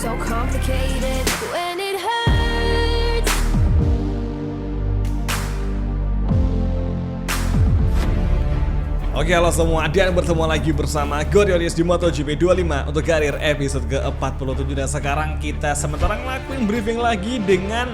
so complicated when it hurts. Oke, halo semua, dan bertemu lagi bersama Goriolis di MotoGP 25 untuk karir episode ke-47. Dan sekarang kita sementara ngelakuin briefing lagi dengan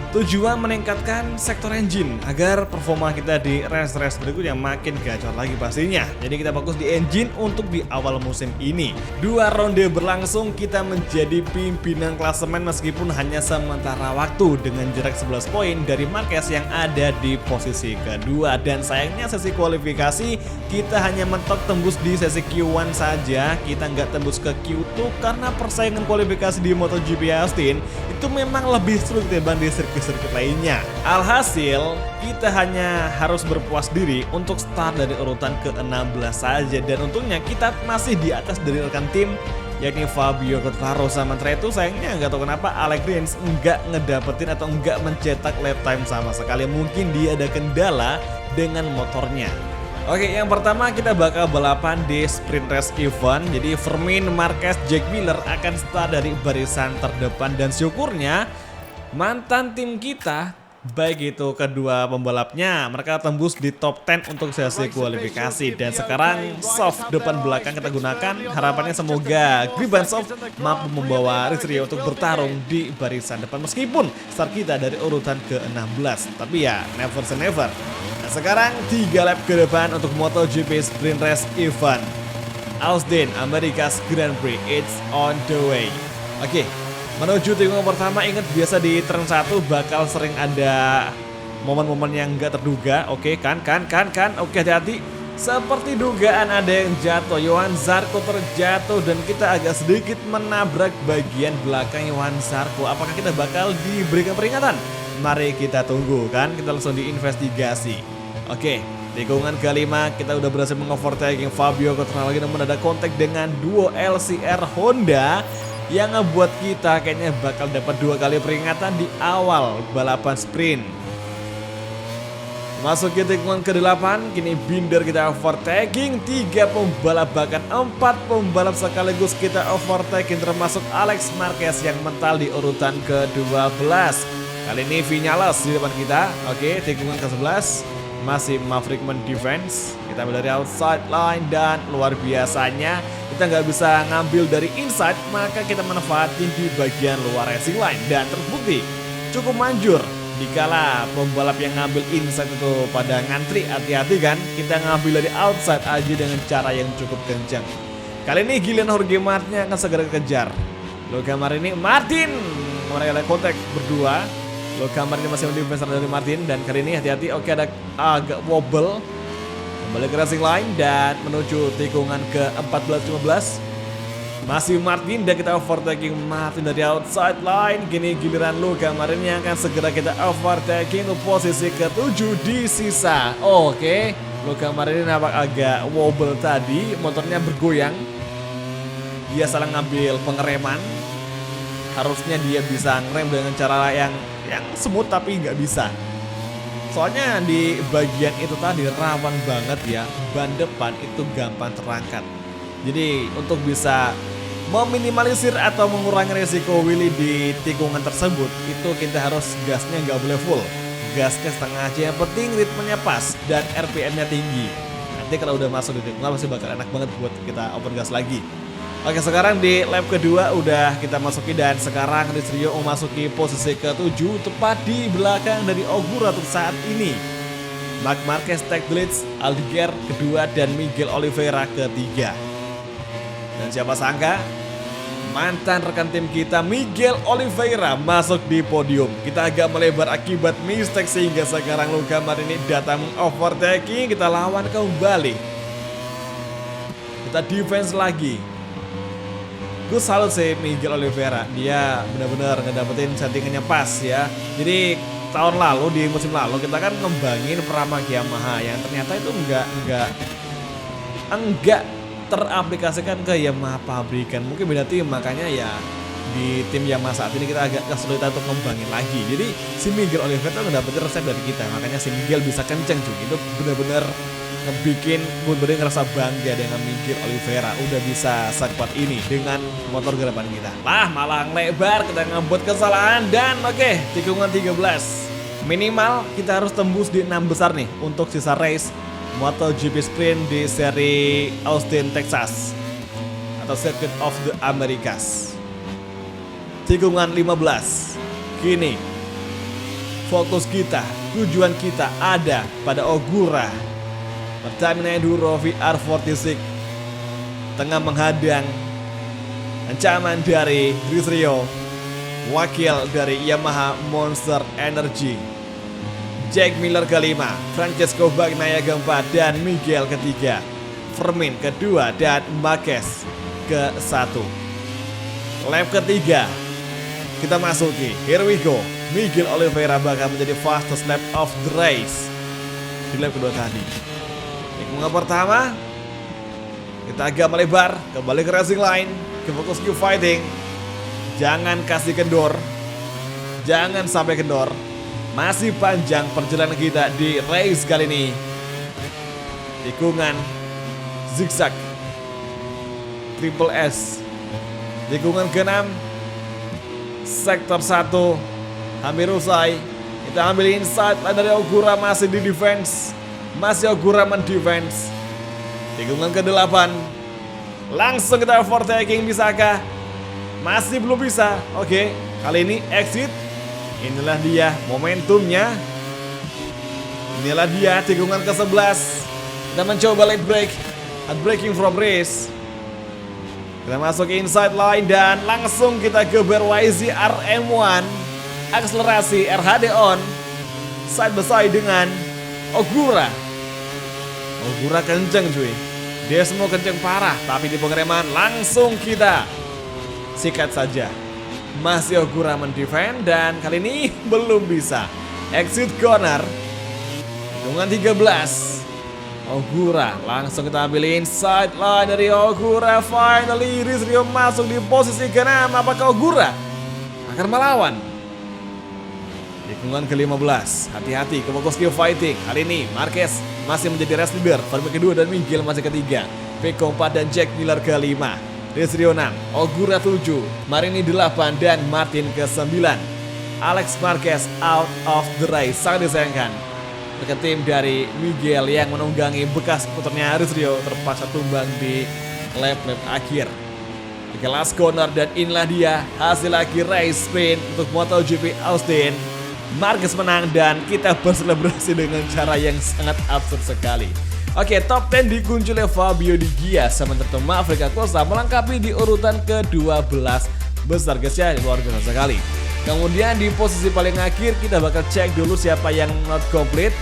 tujuan meningkatkan sektor engine agar performa kita di race-race berikutnya makin gacor lagi pastinya. Jadi kita fokus di engine untuk di awal musim ini. 2 ronde berlangsung, kita menjadi pimpinan klasemen meskipun hanya sementara waktu dengan jarak 11 poin dari Marquez yang ada di posisi kedua. Dan sayangnya sesi kualifikasi kita hanya mentok tembus di sesi Q1 saja, kita nggak tembus ke Q2 karena persaingan kualifikasi di MotoGP Austin itu memang lebih seru ketimbang di sirkuit lainnya. Alhasil, kita hanya harus berpuas diri untuk start dari urutan ke-16 saja. Dan untungnya kita masih di atas dari rekan tim, yakni Fabio Quartararo. Sementara itu sayangnya nggak tahu kenapa Alex Rins nggak ngedapetin atau nggak mencetak lap time sama sekali. Mungkin dia ada kendala dengan motornya. Oke, yang pertama kita bakal balapan di sprint race event. Jadi Fermin Marquez, Jack Miller akan start dari barisan terdepan. Dan syukurnya mantan tim kita, baik itu kedua pembalapnya, mereka tembus di top 10 untuk sesi kualifikasi. Dan sekarang soft depan belakang kita gunakan. Harapannya semoga Gribansov mampu membawa Rizrio untuk bertarung di barisan depan meskipun start kita dari urutan ke-16. Tapi ya never say never. Nah, sekarang 3 lap ke depan untuk MotoGP Sprint Race Event Austin America's Grand Prix, it's on the way. Oke, menuju tikungan pertama, ingat biasa di turn 1 bakal sering ada momen-momen yang nggak terduga. Oke, kan. Oke, hati-hati. Seperti dugaan ada yang jatuh, Johan Zarco terjatuh dan kita agak sedikit menabrak bagian belakang Johan Zarco. Apakah kita bakal diberikan peringatan? Mari kita tunggu, kan. Kita langsung diinvestigasi. Oke, tikungan kelima kita udah berhasil mengovertaking Fabio Quartararo lagi, namun ada kontak dengan duo LCR Honda yang ngebuat kita kayaknya bakal dapat 2 kali peringatan di awal balapan sprint. Masuk ke tikungan ke-8, kini Binder kita overtaking 3 pembalap, bahkan 4 pembalap sekaligus kita overtaking, termasuk Alex Marquez yang mental di urutan ke-12. Kali ini Viñales di depan kita. Oke, tikungan ke-11 masih Maverick defense. Kita ambil dari outside line dan luar biasanya kita nggak bisa ngambil dari inside, maka kita manfaatin di bagian luar racing line dan terbukti cukup manjur. Dikala pembalap yang ngambil inside itu pada ngantri, hati-hati kan, kita ngambil dari outside aja dengan cara yang cukup kencang. Kali ini Gillian Jorge Martin akan segera kejar Luca Marini. Martin mereka kontak berdua. Luca Marini masih mendefense dari Martin dan kali ini hati-hati. Oke, ada agak wobble. Kembali ke racing line dan menuju tikungan ke-14-15. Masih Martin dan kita overtaking Martin dari outside line. Kini giliran Luca Marini yang akan segera kita overtaking ke posisi ke-7 di sisa. Oke, Luca Marini nampak agak wobble tadi, motornya bergoyang. Dia salah ngambil pengereman. Harusnya dia bisa ngerem dengan cara yang smooth, tapi nggak bisa. Soalnya di bagian itu tadi rawan banget ya, ban depan itu gampang terangkat. Jadi untuk bisa meminimalisir atau mengurangi resiko wheelie di tikungan tersebut, itu kita harus gasnya nggak boleh full, gasnya setengah aja. Yang penting ritmenya pas dan RPM-nya tinggi. Nanti kalau udah masuk di tikungan pasti bakal enak banget buat kita open gas lagi. Oke, sekarang di lap kedua udah kita masuki dan sekarang Rizrio memasuki posisi ke-7 tepat di belakang dari Ogura untuk saat ini. Marc Marquez tag blitz, Aldeguer kedua dan Miguel Oliveira ketiga. Dan siapa sangka mantan rekan tim kita Miguel Oliveira masuk di podium. Kita agak melebar akibat mistake sehingga sekarang Luca Marini datang overtaking. Kita lawan kembali. Kita defense lagi. Gue salut sih Miguel Oliveira, dia benar-benar ngedapetin settingannya pas ya. Jadi tahun lalu, di musim lalu kita kan ngembangin Pramac Yamaha yang ternyata itu enggak teraplikasikan ke Yamaha pabrikan. Mungkin beda tim, makanya ya di tim Yamaha saat ini kita agak kesulitan untuk ngembangin lagi. Jadi si Miguel Oliveira tuh ngedapetin resep dari kita, makanya si Miguel bisa kenceng cuy. Itu benar-benar ngebikin bener-bener ngerasa bangga dengan Miguel Oliveira udah bisa sekuat ini dengan motor garapan kita. Malah lebar, kita ngebut kesalahan dan oke, tikungan 13. Minimal kita harus tembus di 6 besar nih untuk sisa race MotoGP Sprint di seri Austin, Texas atau Circuit of the Americas. Tikungan 15. Kini fokus kita, tujuan kita ada pada Ogura Pertamina Enduro VR46 tengah menghadang ancaman dari Chris Rio, wakil dari Yamaha Monster Energy, Jack Miller kelima, Francesco Bagnaia keempat, dan Miguel ketiga, Firmin kedua, dan Marquez ke-1. Lap ketiga kita masuki, here we go. Miguel Oliveira bakal menjadi fastest lap of the race di lap kedua tadi. Tikungan pertama kita agak melebar, kembali ke racing line, ke fokus Q fighting. Jangan kasih kendor, jangan sampai kendor. Masih panjang perjalanan kita di race kali ini. Tikungan zigzag Triple S. Tikungan ke-6, sektor 1 hampir usai. Kita ambil inside line dari Ogura, masih di defense. Masih Ogura mendefense. Tikungan ke-8, langsung kita overtaking, bisakah? Masih belum bisa. Oke, kali ini exit. Inilah dia momentumnya. Inilah dia tikungan ke-11. Kita mencoba late break, hard braking from race. Kita masuk ke inside line dan langsung kita geber YZ RM1. Akselerasi RHD on, side by side dengan Ogura. Ogura kenceng cuy, dia semua kenceng parah. Tapi di pengereman langsung kita sikat saja. Masih Ogura mendefend dan kali ini belum bisa. Exit corner, hitungan 13. Ogura langsung kita ambil inside line dari Ogura. Finally Chris Rio masuk di posisi ke-6. Apakah Ogura akan melawan? Tikungan ke-15, hati-hati ke fokus Q fighting. Hari ini Marquez masih menjadi race leader, Firmin kedua dan Miguel masih ketiga, Pecco 4 dan Jack Miller ke-5, Chris Rio 6, Ogura 7, Marini 8 dan Martin ke-9. Alex Marquez out of the race, sangat disayangkan. Mereka tim dari Miguel yang menunggangi bekas puternya Chris Rio terpaksa tumbang di lap-lap akhir. Oke, last corner dan inilah dia hasil lagi race sprint untuk MotoGP Austin. Marquez menang dan kita berselebrasi dengan cara yang sangat absurd sekali. Oke, top 10 dikunci oleh Fabio Di Gia sementara Maverick Acosta melengkapi di urutan ke-12 besar guys ya, luar biasa sekali. Kemudian di posisi paling akhir kita bakal cek dulu siapa yang not complete.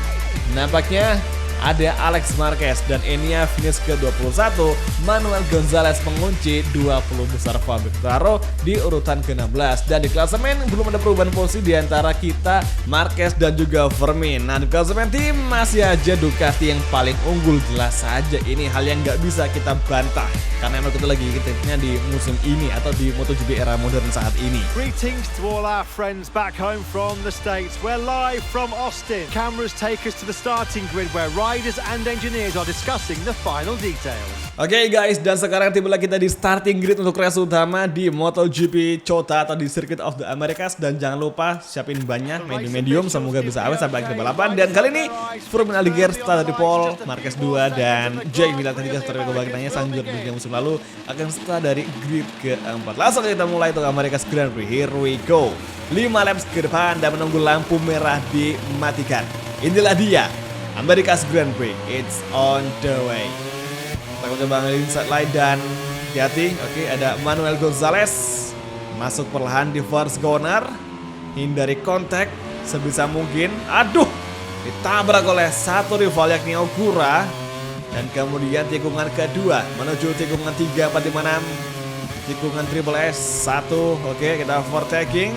Nampaknya ada Alex Marquez dan Enya finish ke-21. Manuel Gonzalez mengunci 20 besar Fabio Quartararo di urutan ke-16. Dan di klasemen belum ada perubahan posisi di antara kita, Marquez dan juga Firmin. Nah di klasemen tim masih aja Ducati yang paling unggul, jelas saja ini hal yang nggak bisa kita bantah. Karena emang kita lagi kitanya di musim ini atau di MotoGP era modern saat ini. Greetings to all our friends back home from the States. We're live from Austin. Cameras take us to the starting grid where riders and engineers are discussing the final details. Oke guys, dan sekarang tibalah kita di starting grid untuk race utama di MotoGP COTA atau di Circuit of the Americas. Dan jangan lupa siapin bannya medium-medium, semoga bisa awet sampai akhir balapan. Dan kali ini Firmin Aldiger start dari pole, Marquez 2 dan Jack Miller ketiga setelah kebagiannya sanjur di musim lalu akan start dari grid ke-4. Langsung kita mulai untuk Americas Grand Prix. Here we go. 5 laps ke depan dan menunggu lampu merah dimatikan. Inilah dia Americas Grand Prix, it's on the way. Kita coba ngelin inside line dan hati-hati. Oke, ada Manuel Gonzalez masuk perlahan di first corner, hindari kontak sebisa mungkin. Aduh, ditabrak oleh satu rival yakni Ogura. Dan kemudian tikungan kedua menuju tikungan 3, 4, 5, 6. Tikungan Triple S 1. Oke, kita overtaking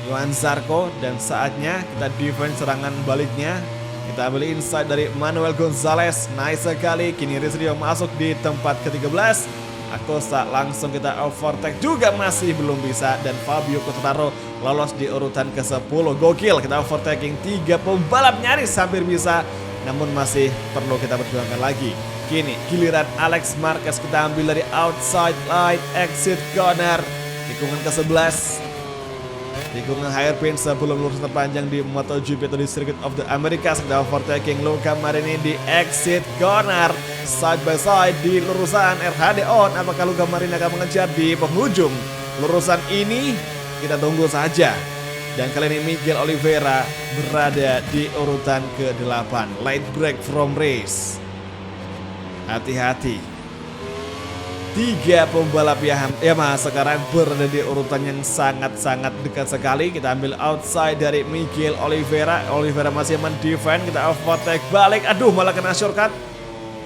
Johan Zarco dan saatnya kita defense serangan baliknya. Kita ambil inside dari Manuel Gonzalez, nice sekali. Kini Chris Rio masuk di tempat ke-13. Acosta langsung kita overtake juga masih belum bisa. Dan Fabio Quartararo lolos di urutan ke-10. Gokil, kita overtaking 3 pembalap nyaris hampir bisa namun masih perlu kita perjuangkan lagi. Kini giliran Alex Marquez, kita ambil dari outside line exit corner, tikungan ke-11. Tikungan hairpin sebelum lurus terpanjang di MotoGP atau di Circuit of the Americas. Kita overtaking Luca Marini di exit corner, side by side di lurusan RHD on. Apakah Luca Marini akan mengejar di penghujung lurusan ini? Kita tunggu saja. Dan kali ini Miguel Oliveira berada di urutan ke-8. Late break from race. Hati-hati. 3 pembalap Yamaha sekarang berada di urutan yang sangat-sangat dekat sekali. Kita ambil outside dari Miguel Oliveira. Oliveira masih mendefend. Kita overtake balik. Aduh, malah kena shortcut.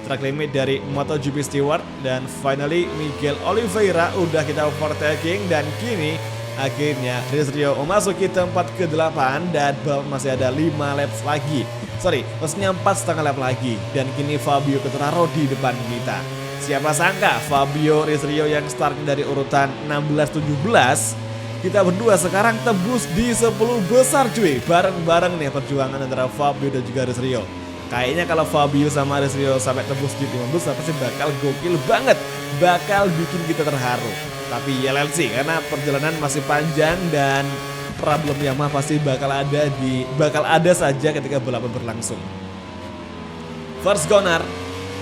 Track limit dari MotoGP Stewart. Dan finally Miguel Oliveira udah kita overtaking. Dan kini akhirnya Rizrio memasuki tempat ke-8 dan masih ada 5 laps lagi. Maksudnya 4,5 lap lagi. Dan kini Fabio Quartararo di depan kita. Siapa sangka Fabio Rizrio yang startnya dari urutan 16-17, kita berdua sekarang tembus di 10 besar cuy. Bareng-bareng nih perjuangan antara Fabio dan juga Rizrio. Kayaknya kalau Fabio sama Rizrio sampai tembus di 5 besar pasti bakal gokil banget. Bakal bikin kita terharu. Tapi ya let's see, karena perjalanan masih panjang dan problem Yamaha pasti bakal ada saja ketika balapan berlangsung. First corner.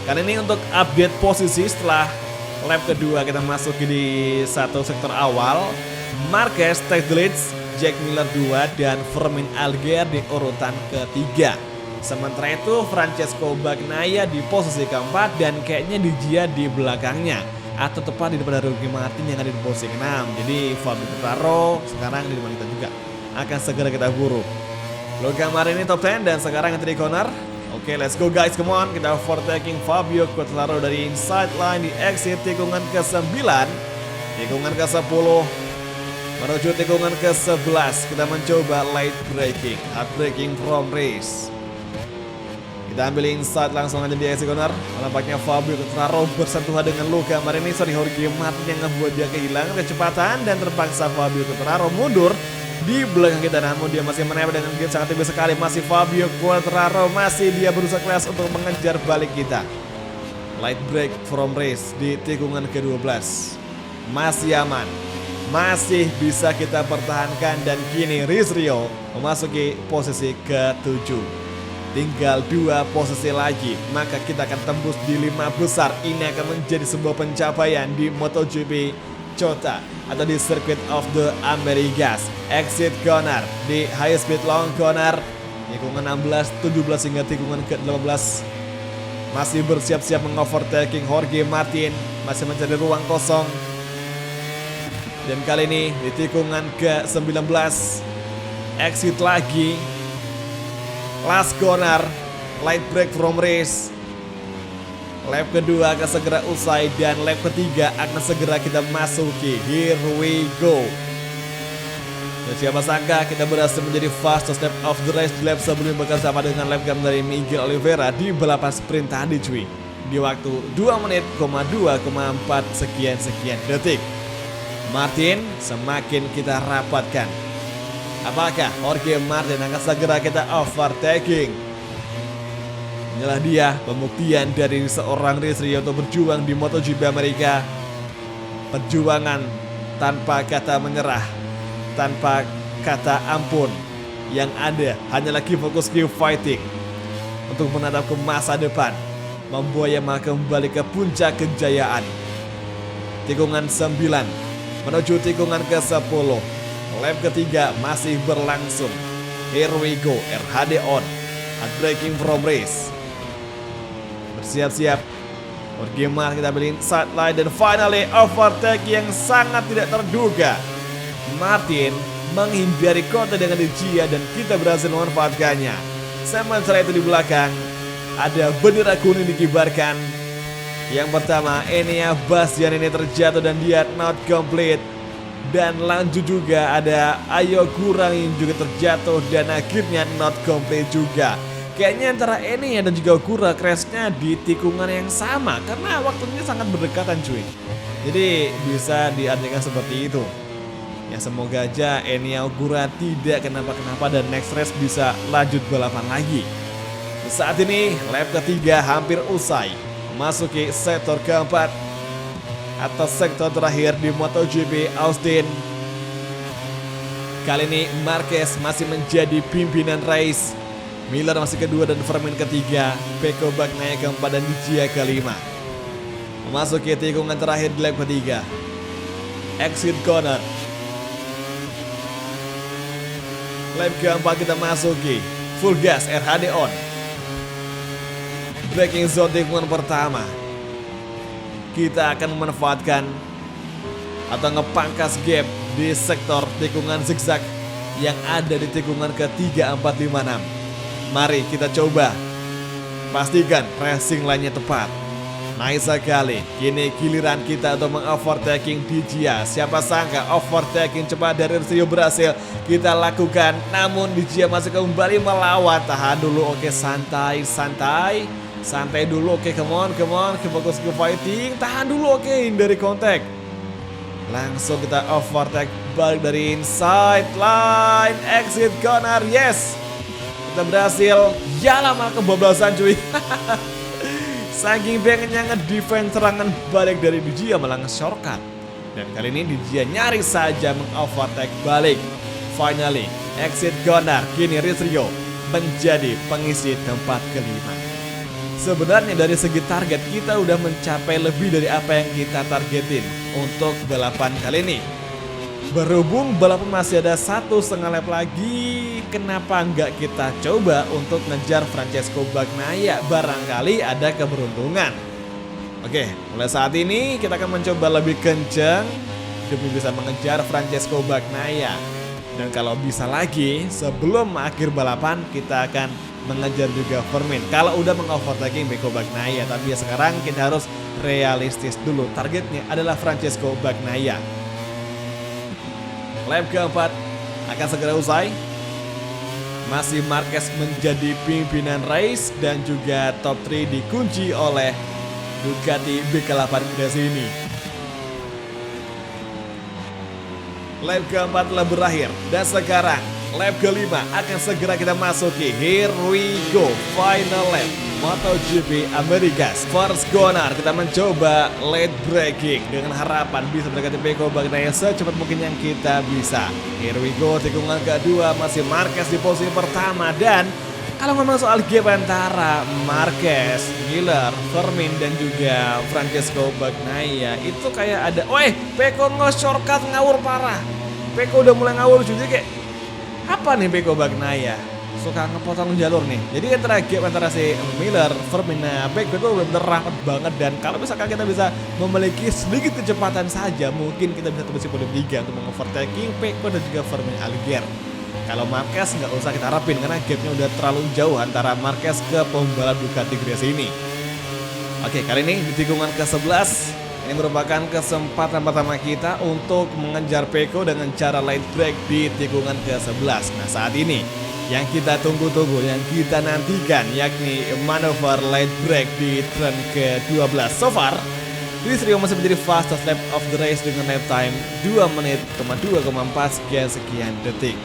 Kali ini untuk update posisi setelah lap kedua kita masuk di satu sektor awal. Marquez take the lead, Jack Miller 2 dan Fermin Alger di urutan ke-3. Sementara itu Francesco Bagnaia di posisi keempat dan kayaknya Dijia di belakangnya. Atau tepat di depan dari Ricky Martin yang ada di posisi 6. Jadi Fabio Quartararo sekarang di depan kita juga. Akan segera kita buru. Luca Marini top 10 dan sekarang yang 3 corner. Oke, let's go guys, come on. Kita overtaking Fabio Quartararo dari inside line di exit tikungan ke-9. Tikungan ke-10 menuju tikungan ke-11. Kita mencoba late braking, hard braking from race. Kita ambil inside langsung aja di exit corner. Nampaknya Fabio Quartararo bersentuhan dengan Luca Marini. Jorge Martin yang ngebuat dia kehilangan kecepatan dan terpaksa Fabio Quartararo mundur di belakang kita, namun dia masih menempel dengan gap sangat tipis sekali. Masih Fabio Quartararo, masih dia berusaha keras untuk mengejar balik kita. Light break from race di tikungan ke-12. Masih aman, masih bisa kita pertahankan dan kini Rizrio memasuki posisi ke-7. Tinggal 2 posisi lagi, maka kita akan tembus di 5 besar. Ini akan menjadi sebuah pencapaian di MotoGP Chota atau di Circuit of the Americas. Exit corner di high speed long corner tikungan 16, 17 hingga tikungan ke-18. Masih bersiap-siap mengovertaking Jorge Martin, masih mencari ruang kosong. Dan kali ini di tikungan ke-19 exit lagi. Last corner, light break from race. Lap kedua akan segera usai dan lap ketiga akan segera kita masuki. Here we go. Dan siapa sangka kita berhasil menjadi fastest lap of the race di lap sebelumnya bersama dengan lap time dari Miguel Oliveira di balapan sprint tadi cuy. Di waktu 2 menit, 2,4 sekian detik. Martin semakin kita rapatkan. Apakah Jorge Martin akan segera kita overtaking? Inilah dia pembuktian dari seorang Rizrio untuk berjuang di MotoGP Amerika. Perjuangan tanpa kata menyerah, tanpa kata ampun. Yang ada hanyalah fokus keep fighting untuk menatap ke masa depan, membawa Yamaha kembali ke puncak kejayaan. Tikungan 9 menuju tikungan ke-10. Lap ketiga masih berlangsung. Here we go, RHD on, hard braking from race. Bersiap-siap. Jorge Martin kita beli inside line dan finally overtake yang sangat tidak terduga. Martin menghindari kota dengan Dijia dan kita berhasil memanfaatkannya. Sementara itu di belakang ada bendera kuning dikibarkan. Yang pertama Enea Bastian ini terjatuh dan dia not complete. Dan lanjut juga ada Ayo Kurang yang juga terjatuh dan akhirnya not complete juga. Kayaknya antara Enea dan juga Ogura crashnya di tikungan yang sama karena waktunya sangat berdekatan cuy. Jadi bisa diartikan seperti itu. Ya semoga aja Enea Ogura tidak kenapa-kenapa dan next race bisa lanjut balapan lagi. Saat ini lap ketiga hampir usai, memasuki sektor keempat atau sektor terakhir di MotoGP Austin. Kali ini Marquez masih menjadi pimpinan race, Miller masih kedua dan Vermin ketiga, Pecco Bagnaia keempat dan Gia kelima. Memasuki tikungan terakhir di lap ketiga, exit corner. Lap keempat kita masuki, full gas RHD on. Braking zone tikungan pertama. Kita akan memanfaatkan atau ngepangkas gap di sektor tikungan zigzag yang ada di tikungan ke-3, 4, 5, 6. Mari kita coba. Pastikan racing line-nya tepat. Nice sekali. Kini giliran kita untuk mengovertaking di Gia. Siapa sangka overtaking cepat dari Rio berhasil kita lakukan. Namun di Gia masih kembali melawan. Tahan dulu, oke, santai. Santai dulu, oke, come on, fokus ke fighting. Tahan dulu, oke, hindari kontak. Langsung kita overtake balik dari inside line, exit corner, yes. Kita berhasil. Yalah, malah kebablasan cuy. Saking pengennya nge-defense serangan balik dari Gia malah nge-shortcut. Dan kali ini Gia nyaris saja meng-overtake balik. Finally, exit corner. Kini Rio menjadi pengisi tempat kelima. Sebenarnya dari segi target kita udah mencapai lebih dari apa yang kita targetin untuk balapan kali ini. Berhubung balapan masih ada 1,5 lap lagi, kenapa nggak kita coba untuk ngejar Francesco Bagnaia? Barangkali ada keberuntungan. Oke, mulai saat ini kita akan mencoba lebih kencang demi bisa mengejar Francesco Bagnaia. Dan kalau bisa lagi, sebelum akhir balapan kita akan mengejar juga Vermin. Kalau udah mengovertaking Pecco Bagnaia, tapi ya sekarang kita harus realistis dulu. Targetnya adalah Francesco Bagnaia. Lap keempat akan segera usai. Masih Marquez menjadi pimpinan race dan juga top 3 dikunci oleh Ducati BK8 Gresini ini. Lap keempat telah berakhir dan sekarang lap kelima akan segera kita masuki. Here we go, final lap MotoGP Americas. First corner kita mencoba late braking dengan harapan bisa mendekati Pecco Bagnaia secepat mungkin yang kita bisa. Here we go, tikungan kedua masih Marquez di posisi pertama. Dan kalau ngomong soal gap antara Marquez, Miller, Vermin dan juga Francesco Bagnaia, itu kayak ada, Pecco nge-shortcut ngawur parah. Pecco udah mulai ngawur juga kayak, apa nih Pecco Bagnaia? Suka ngepotong jalur nih. Jadi antara gap antara si Miller, Vermin, Pecco itu benar-benar rapat banget. Dan kalau misalkan kita bisa memiliki sedikit kecepatan saja, mungkin kita bisa tembus podium 3 untuk mengovertaking Pecco dan juga Vermin Alligator. Kalau Marquez nggak usah kita harapin karena gapnya udah terlalu jauh antara Marquez ke pembalap Ducati Gresini ini. Oke, kali ini di tikungan ke-11 ini merupakan kesempatan pertama kita untuk mengejar Pecco dengan cara light break di tikungan ke-11. Nah, saat ini yang kita tunggu-tunggu, yang kita nantikan yakni manuver light break di turn ke-12. So far, Rio masih menjadi fastest lap of the race dengan lap time 2 menit, 2,4 sekian detik.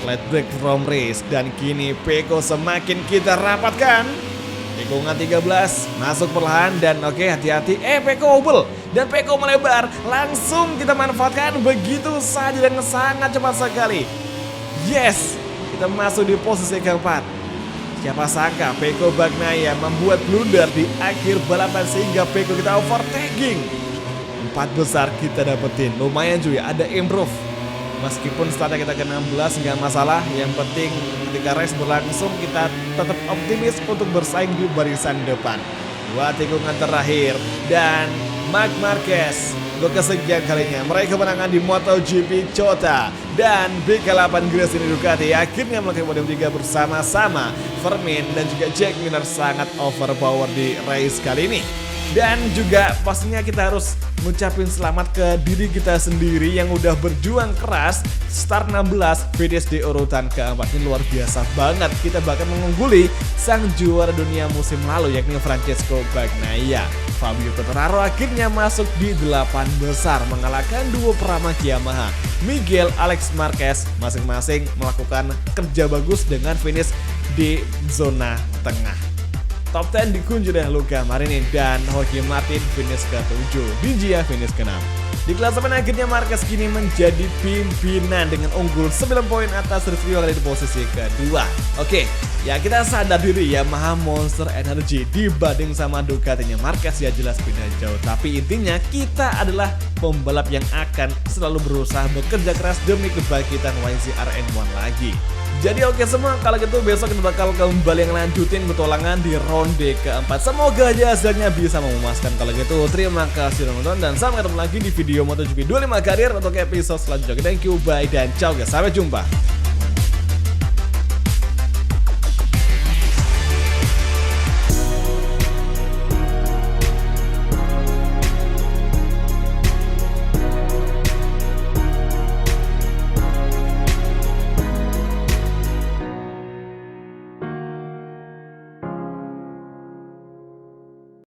Light break from race dan kini Pecco semakin kita rapatkan. Tikungan 13 masuk perlahan dan oke, hati-hati. Pecco obel dan Pecco melebar. Langsung kita manfaatkan begitu saja dan sangat cepat sekali. Yes, kita masuk di posisi keempat. Siapa sangka Pecco Bagnaia membuat blunder di akhir balapan sehingga Pecco kita overtaking. 4 besar kita dapetin. Lumayan cuy, ada improve. Meskipun startnya kita ke 16 nggak masalah. Yang penting ketika race berlangsung kita tetap optimis untuk bersaing di barisan depan. 2 tikungan terakhir dan Marc Marquez untuk kesekian kalinya meraih kemenangan di MotoGP COTA. Dan BK8 Gresini Ducati akhirnya melakukan podium 3 bersama-sama. Vermin dan juga Jack Miller sangat overpower di race kali ini. Dan juga pastinya kita harus ngucapin selamat ke diri kita sendiri yang udah berjuang keras. Start 16, finish di urutan keempat. Ini luar biasa banget. Kita bahkan mengungguli sang juara dunia musim lalu yakni Francesco Bagnaia. Fabio Quartararo akhirnya masuk di 8 besar mengalahkan duo Pramac Yamaha. Miguel Alex Marquez masing-masing melakukan kerja bagus dengan finish di zona tengah. Top 10 dikunci oleh Luca Marini dan Jorge Martin finish ke-7, Dingia finish ke-6. Di klasemen akhirnya Marquez kini menjadi pimpinan dengan unggul 9 poin atas Rizky Wagner di posisi kedua. Oke, ya kita sadar diri Yamaha Monster Energy dibanding sama Ducatinya Marquez ya jelas beda jauh. Tapi intinya kita adalah pembalap yang akan selalu berusaha bekerja keras demi kebangkitan YZR N1 lagi. Jadi oke semua, kalau gitu besok kita bakal kembali ngelanjutin petualangan di ronde keempat. Semoga aja hasilnya bisa memuaskan. Kalau gitu terima kasih sudah nonton dan sampai ketemu lagi di video MotoGP 25 Karir untuk episode selanjutnya. Thank you, bye dan ciao guys, sampai jumpa.